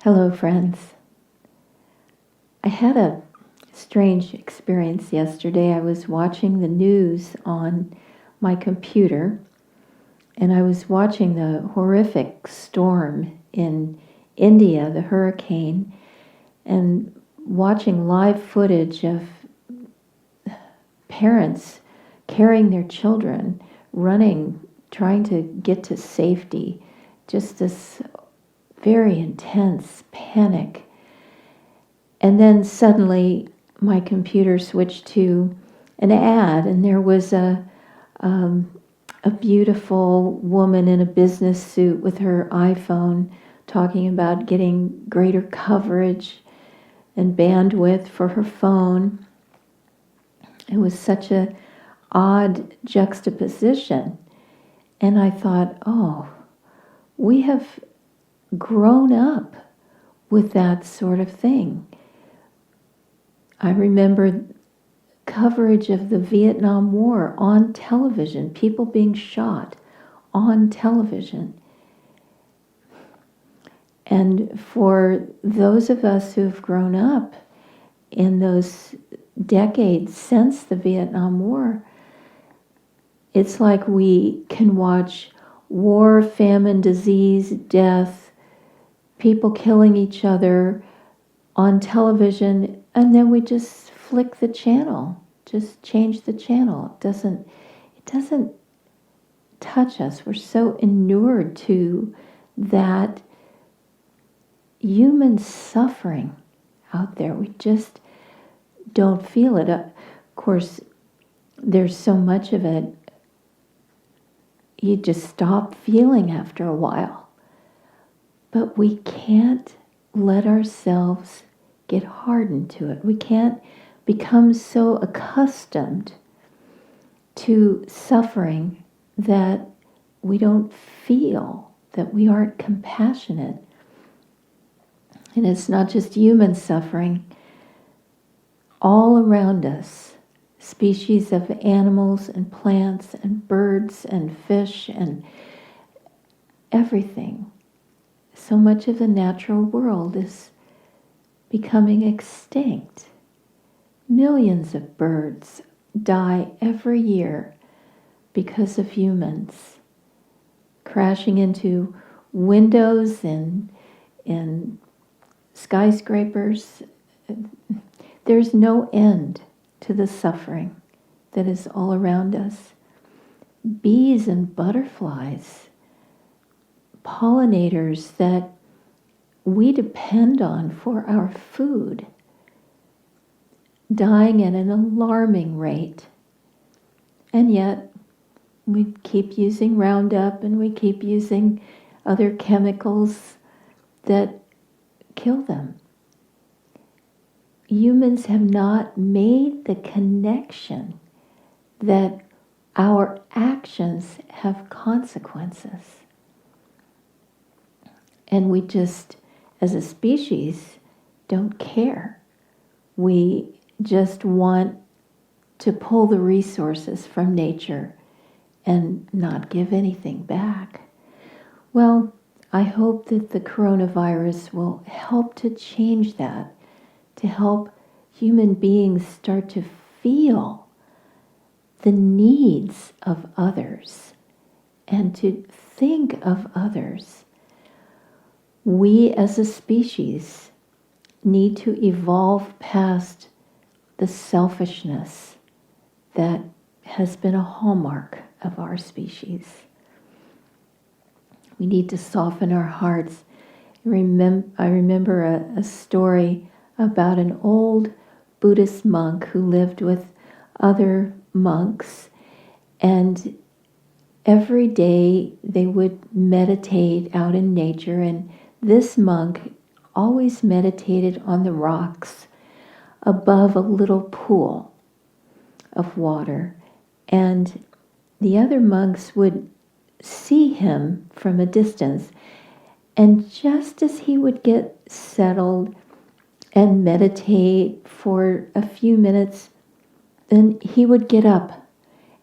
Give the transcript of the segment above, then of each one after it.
Hello, friends. I had a strange experience yesterday. I was watching the news on my computer, and I was watching the horrific storm in India, the hurricane, and watching live footage of parents carrying their children, running, trying to get to safety. Just this very intense panic. And then suddenly my computer switched to an ad, and there was a beautiful woman in a business suit with her iPhone talking about getting greater coverage and bandwidth for her phone. It was such a odd juxtaposition. And I thought, oh, we have grown up with that sort of thing. I remember coverage of the Vietnam War on television, people being shot on television. And for those of us who've grown up in those decades since the Vietnam War, it's like we can watch war, famine, disease, death, people killing each other on television, and then we just flick the channel, just change the channel. It doesn't touch us. We're so inured to that human suffering out there. We just don't feel it. Of course, there's so much of it, you just stop feeling after a while. But we can't let ourselves get hardened to it. We can't become so accustomed to suffering that we don't feel, that we aren't compassionate. And it's not just human suffering. All around us, species of animals and plants and birds and fish and everything. So much of the natural world is becoming extinct. Millions of birds die every year because of humans crashing into windows and skyscrapers. There's no end to the suffering that is all around us. Bees and butterflies, pollinators that we depend on for our food, dying at an alarming rate. And yet, we keep using Roundup and we keep using other chemicals that kill them. Humans have not made the connection that our actions have consequences. And we just, as a species, don't care. We just want to pull the resources from nature and not give anything back. Well, I hope that the coronavirus will help to change that, to help human beings start to feel the needs of others and to think of others. We as a species need to evolve past the selfishness that has been a hallmark of our species. We need to soften our hearts. I remember a story about an old Buddhist monk who lived with other monks, and every day they would meditate out in nature, and this monk always meditated on the rocks above a little pool of water, and the other monks would see him from a distance, and just as he would get settled and meditate for a few minutes, then he would get up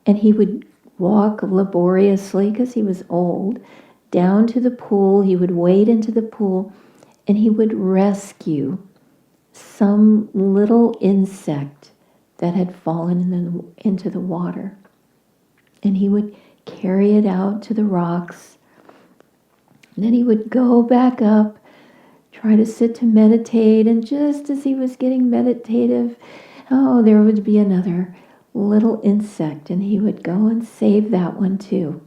and he would walk laboriously, because he was old, down to the pool. He would wade into the pool, and he would rescue some little insect that had fallen into the water. And he would carry it out to the rocks. And then he would go back up, try to sit to meditate. And just as he was getting meditative, there would be another little insect. And he would go and save that one too.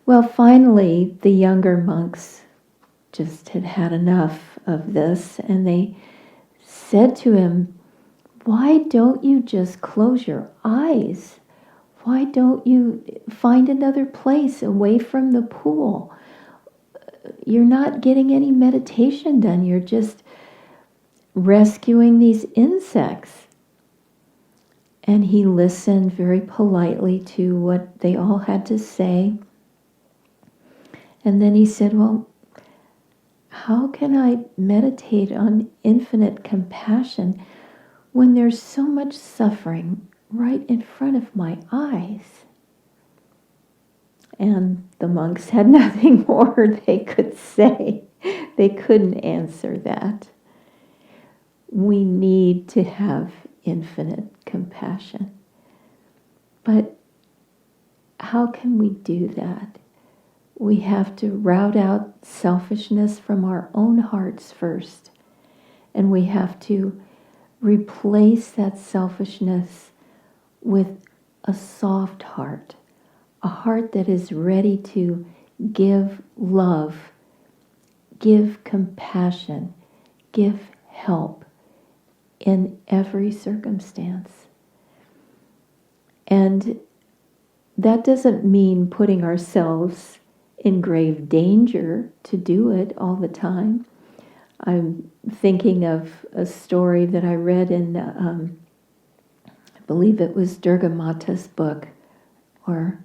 Well, finally, the younger monks just had had enough of this. And they said to him, "Why don't you just close your eyes? Why don't you find another place away from the pool? You're not getting any meditation done. You're just rescuing these insects." And he listened very politely to what they all had to say. And then he said, "Well, how can I meditate on infinite compassion when there's so much suffering right in front of my eyes?" And the monks had nothing more they could say. They couldn't answer that. We need to have infinite compassion. But how can we do that? We have to rout out selfishness from our own hearts first. And we have to replace that selfishness with a soft heart, a heart that is ready to give love, give compassion, give help in every circumstance. And that doesn't mean putting ourselves in grave danger to do it all the time. I'm thinking of a story that I read in, I believe it was Durga Mata's book, or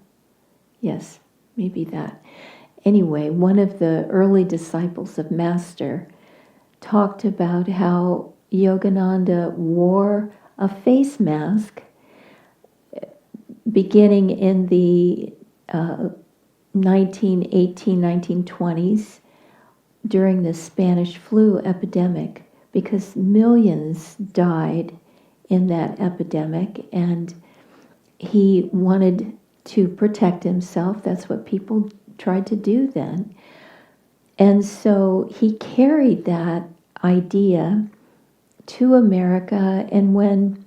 yes, maybe that. Anyway, one of the early disciples of Master talked about how Yogananda wore a face mask beginning in the 1920s during the Spanish flu epidemic, because millions died in that epidemic, and he wanted to protect himself. That's what people tried to do then. And so he carried that idea to America, and when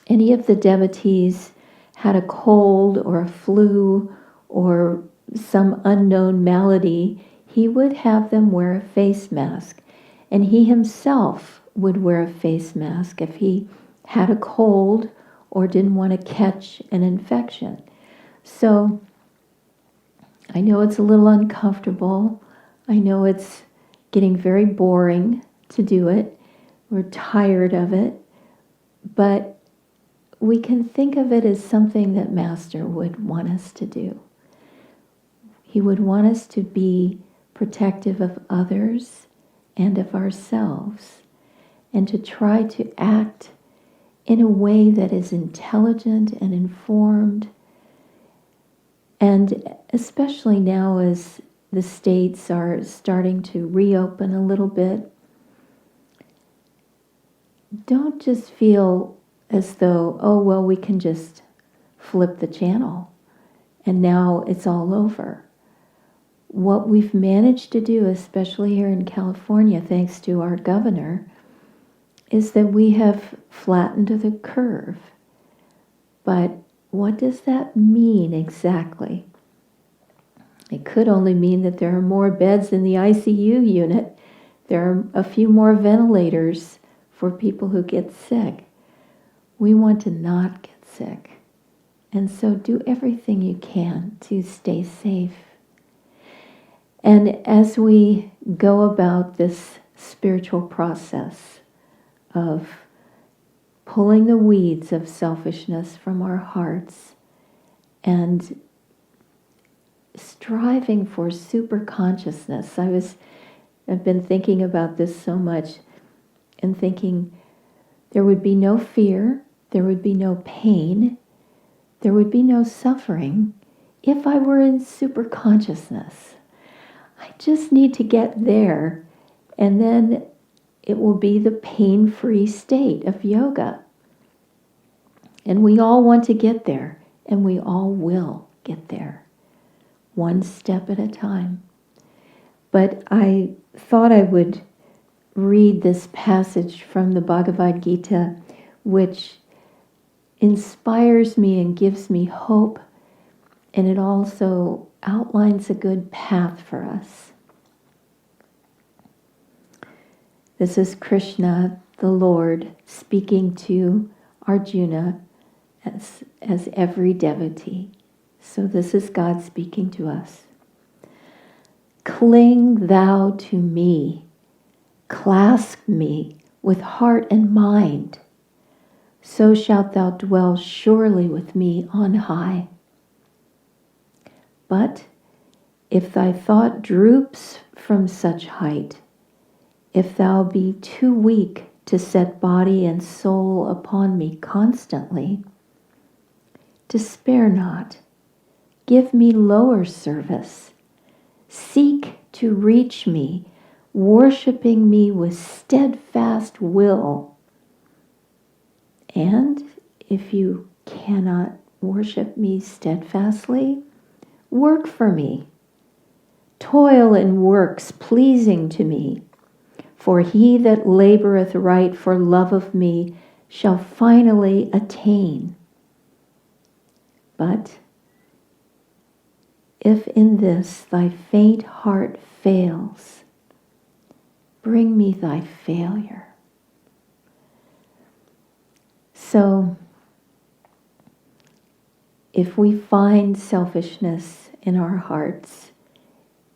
any of the devotees had a cold or a flu or some unknown malady, he would have them wear a face mask. And he himself would wear a face mask if he had a cold or didn't want to catch an infection. So I know it's a little uncomfortable. I know it's getting very boring to do it. We're tired of it. But we can think of it as something that Master would want us to do. He would want us to be protective of others and of ourselves, and to try to act in a way that is intelligent and informed. And especially now as the states are starting to reopen a little bit, don't just feel as though, we can just flip the channel and now it's all over. What we've managed to do, especially here in California, thanks to our governor, is that we have flattened the curve. But what does that mean exactly? It could only mean that there are more beds in the ICU unit. There are a few more ventilators for people who get sick. We want to not get sick. And so do everything you can to stay safe. And as we go about this spiritual process of pulling the weeds of selfishness from our hearts and striving for super consciousness, I've been thinking about this so much and thinking there would be no fear, there would be no pain, there would be no suffering if I were in super consciousness. I just need to get there, And then it will be the pain-free state of yoga. And we all want to get there, and we all will get there, one step at a time. But I thought I would read this passage from the Bhagavad Gita, which inspires me and gives me hope, and it also outlines a good path for us. This is Krishna, the Lord, speaking to Arjuna as every devotee. So this is God speaking to us. Cling thou to me, clasp me with heart and mind, so shalt thou dwell surely with me on high. But if thy thought droops from such height, if thou be too weak to set body and soul upon me constantly, despair not, give me lower service, seek to reach me, worshiping me with steadfast will. And if you cannot worship me steadfastly, work for me. Toil in works pleasing to me, for he that laboreth right for love of me shall finally attain. But if in this thy faint heart fails, bring me thy failure. So, if we find selfishness in our hearts,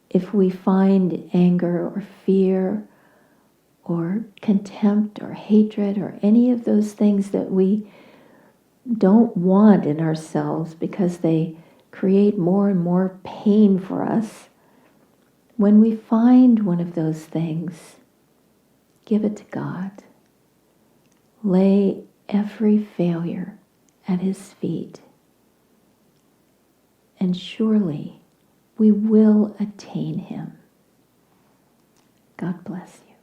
if we find anger or fear or contempt or hatred or any of those things that we don't want in ourselves because they create more and more pain for us, when we find one of those things, give it to God. Lay every failure at his feet. And surely we will attain him. God bless you.